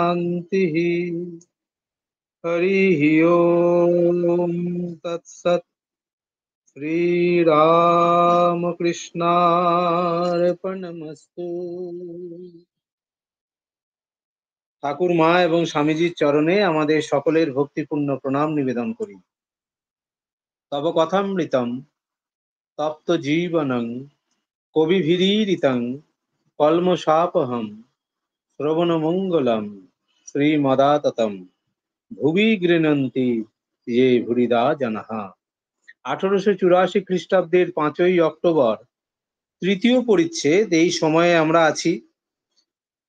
शान्तिः। हरिः ओम तत्सत्। শ্রীরামকৃষ্ণার্পণমস্তু। ঠাকুর মা এবং স্বামীজির চরণে আমাদের সকলের ভক্তিপূর্ণ প্রণাম নিবেদন করি। তব কথামৃতম তপ্ত জীবনং কবিভিরীরিতং কলমশাপহম শ্রবণমঙ্গলম শ্রীমদাততম ভুবি গৃহন্তি ये ভুরিদা জনঃ। 1884 খ্রিস্টাব্দের 5ই অক্টোবর, তৃতীয় পরিচ্ছেদ। এই সময়ে আমরা আছি।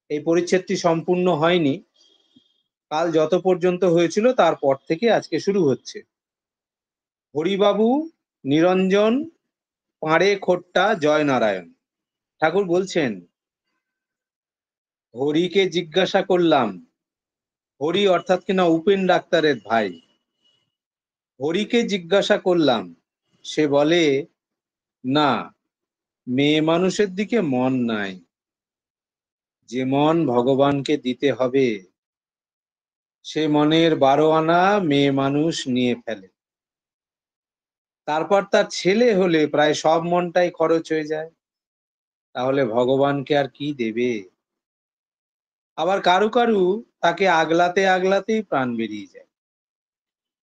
এই পরিচ্ছেদটি সম্পূর্ণ হয়নি। কাল যত পর্যন্ত হয়েছিল তারপর থেকে আজকে শুরু হচ্ছে। হরিবাবু, নিরঞ্জন, পাঁড়ে খোট্টা, জয়নারায়ণ। ঠাকুর বলছেন, হরিকে জিজ্ঞাসা করলাম। হরি অর্থাৎ কিনা উপেন ডাক্তারের ভাই। হরিকে জিজ্ঞাসা করলাম, সে বলে না, মেয়ে মানুষের দিকে মন নাই। যে মন ভগবানকে দিতে হবে সে মনের 12 আনা মেয়ে মানুষ নিয়ে ফেলে। তারপর তার ছেলে হলে প্রায় সব মনটাই খরচ হয়ে যায়। তাহলে ভগবানকে আর কি দেবে? আবার কারু কারু তাকে আগলাতে আগলাতেই প্রাণ বেরিয়ে যায়।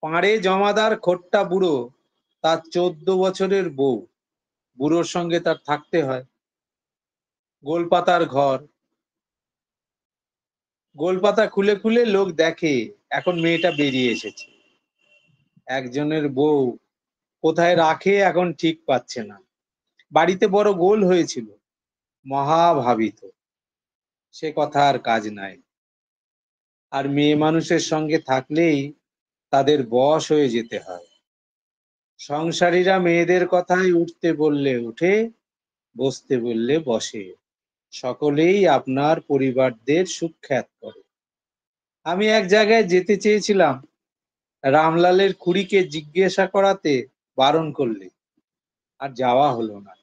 পাড়ে জমাদার খোট্টা বুড়ো, তার 14 বছরের বউ। বুড়োর সঙ্গে তার থাকতে হয়। গোলপাতার ঘর, গোলপাতা খুলে খুলে লোক দেখে এখন মেয়েটা বেরিয়ে এসেছে। একজনের বউ কোথায় রাখে এখন ঠিক পাচ্ছে না। বাড়িতে বড় গোল হয়েছিল, মহাভাবিত। সে কথা আর কাজ নাই। আর মেয়ে মানুষের সঙ্গে থাকলেই তাদের বশ হয়ে যেতে হয়। সংসারীরা মেয়েদের কথায় উঠতে বললে উঠে, বসতে বললে বসে। সকলেই আপনার পরিবারদের সুখ্যাত করে। আমি এক জায়গায় যেতে চেয়েছিলাম, রামলালের খুড়িকে জিজ্ঞাসা করাতে বারণ করলে, আর যাওয়া হলো না।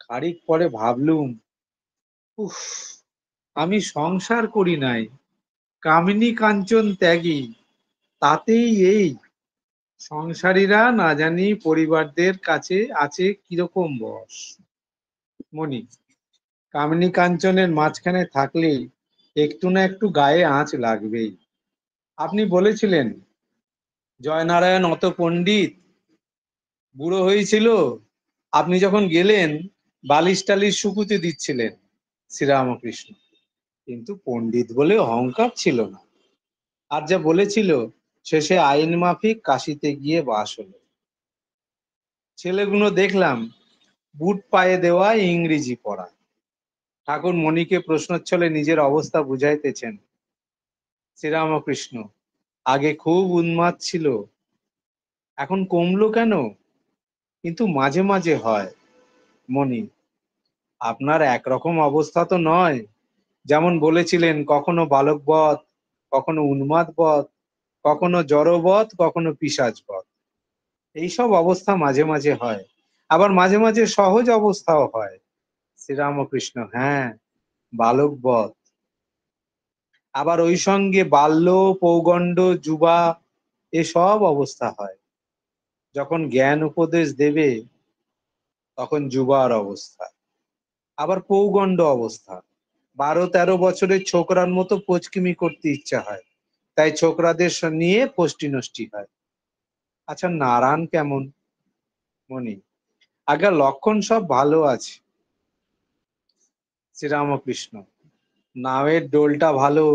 খানিক পরে ভাবলুম, উফ, আমি সংসার করি নাই, কামিনী কাঞ্চন ত্যাগী, তাতেই এই। সংসারীরা না জানি পরিবারদের কাছে আছে কিরকম বস। মনি, কামিনী কাঞ্চনের মাঝখানে থাকলে একটু না একটু গায়ে আঁচ লাগবেই। আপনি বলেছিলেন জয়নারায়ণ অত পণ্ডিত, বুড়ো হয়েছিল, আপনি যখন গেলেন বালিশ টালিশ শুকুতে দিচ্ছিলেন শ্রীরামকৃষ্ণ, কিন্তু পণ্ডিত বলে অহংকার ছিল না। আর যা বলেছিল শেষে আইন মাফিক কাশিতে গিয়ে বাস হলো। ছেলেগুলো দেখলাম বুট পায়ে দেওয়া, ইংরেজি পড়া। ঠাকুর মণিকে প্রশ্নচ্ছলে নিজের অবস্থা বুঝাইতেছেন। শ্রীরামকৃষ্ণ, আগে খুব উন্মাদ ছিল, এখন কমলো কেন? কিন্তু মাঝে মাঝে হয়। মণি, আপনার একরকম অবস্থা তো নয়। যেমন বলেছিলেন, কখনো বালকবধ, কখনো উন্মাদবধ, কখনো জড়বধ, কখনো পিশাচবধ। এইসব অবস্থা মাঝে মাঝে হয়। আবার মাঝে মাঝে সহজ অবস্থাও হয়। শ্রীরামকৃষ্ণ, হ্যাঁ, বালকবধ। আবার ওই সঙ্গে বাল্য, পৌগণ্ড, যুবা, এসব অবস্থা হয়। যখন জ্ঞান উপদেশ দেবে তখন যুবার অবস্থা। আবার পৌগণ্ড অবস্থা, 12-13 বছরের ছোকরার মতো পোচকিমি করতে ইচ্ছা হয়, তাই ছোকরাদের নিয়ে ফষ্টি নষ্টি হয়। আচ্ছা, নারায়ণ কেমন? মনি, আগে লক্ষণ সব ভালো আছে। শ্রীরামকৃষ্ণ, নাওয়ের ডোলটা ভালো,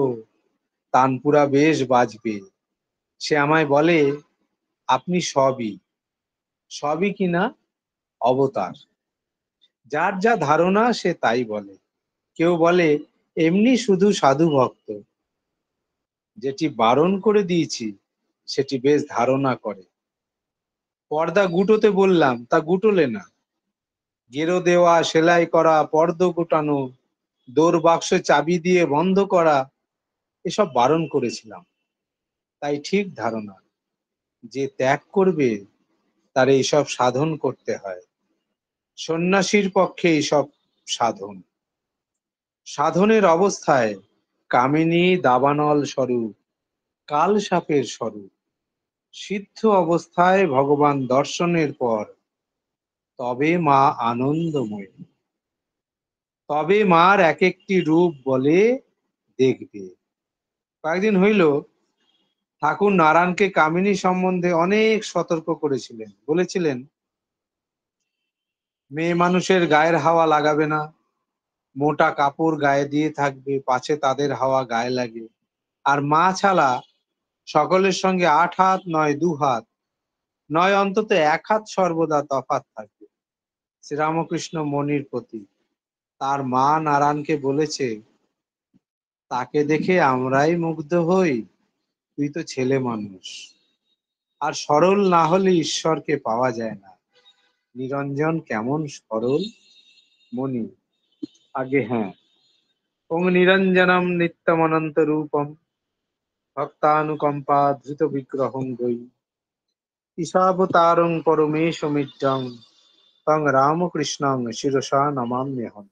তানপুরা বেশ বাজবে। সে আমায় বলে, আপনি সবই, সবই কিনা অবতার। যার যা ধারণা সে তাই বলে। কেউ বলে এমনি শুধু সাধু ভক্ত। যেটি বারণ করে দিয়েছি সেটি বেশ ধারণা করে। পর্দা গুটোতে বললাম, তা গুটোলে না। গেরো দেওয়া, সেলাই করা, পর্দ গোটানো, দোর বাক্স চাবি দিয়ে বন্ধ করা, এসব বারণ করেছিলাম। তাই ঠিক ধারণা। যে ত্যাগ করবে তার এইসব সাধন করতে হয়। সন্ন্যাসীর পক্ষে এইসব সাধন। সাধনের অবস্থায় কামিনী দাবানল স্বরূপ, কাল সাপের স্বরূপ। সিদ্ধ অবস্থায় ভগবান দর্শনের পর তবে মা আনন্দময়ী, তবে মার এক একটি রূপ বলে দেখবে। কয়েকদিন হইল ঠাকুর নারায়ণকে কামিনী সম্বন্ধে অনেক সতর্ক করেছিলেন। বলেছিলেন, মেয়ে মানুষের গায়ের হাওয়া লাগাবে না, মোটা কাপড় গায়ে দিয়ে থাকবে, পাছে তাদের হাওয়া গায়ে লাগে। আর মা ছাড়া সকলের সঙ্গে ৮ হাত নয় ২ হাত নয় অন্তত ১ হাত সর্বদা তফাৎ থাকবে। শ্রীরামকৃষ্ণ মনির প্রতি তার মা নারায়ণকে বলেছে, তাকে দেখে আমরাই মুগ্ধ হই, তুই তো ছেলে মানুষ, আর সরল না হলে ঈশ্বরকে পাওয়া যায় না। নিরঞ্জন কেমন সরল মনি। আগে হ্যাঁ, ওং নিরঞ্জনম নিত্যমনন্ত রূপম ভক্তানুকম্পা ধৃত বিগ্রহং বৈ ঈশাবতারং পরমেশমিড্ডং তং রামকৃষ্ণং শিরসা নমাম্যহম।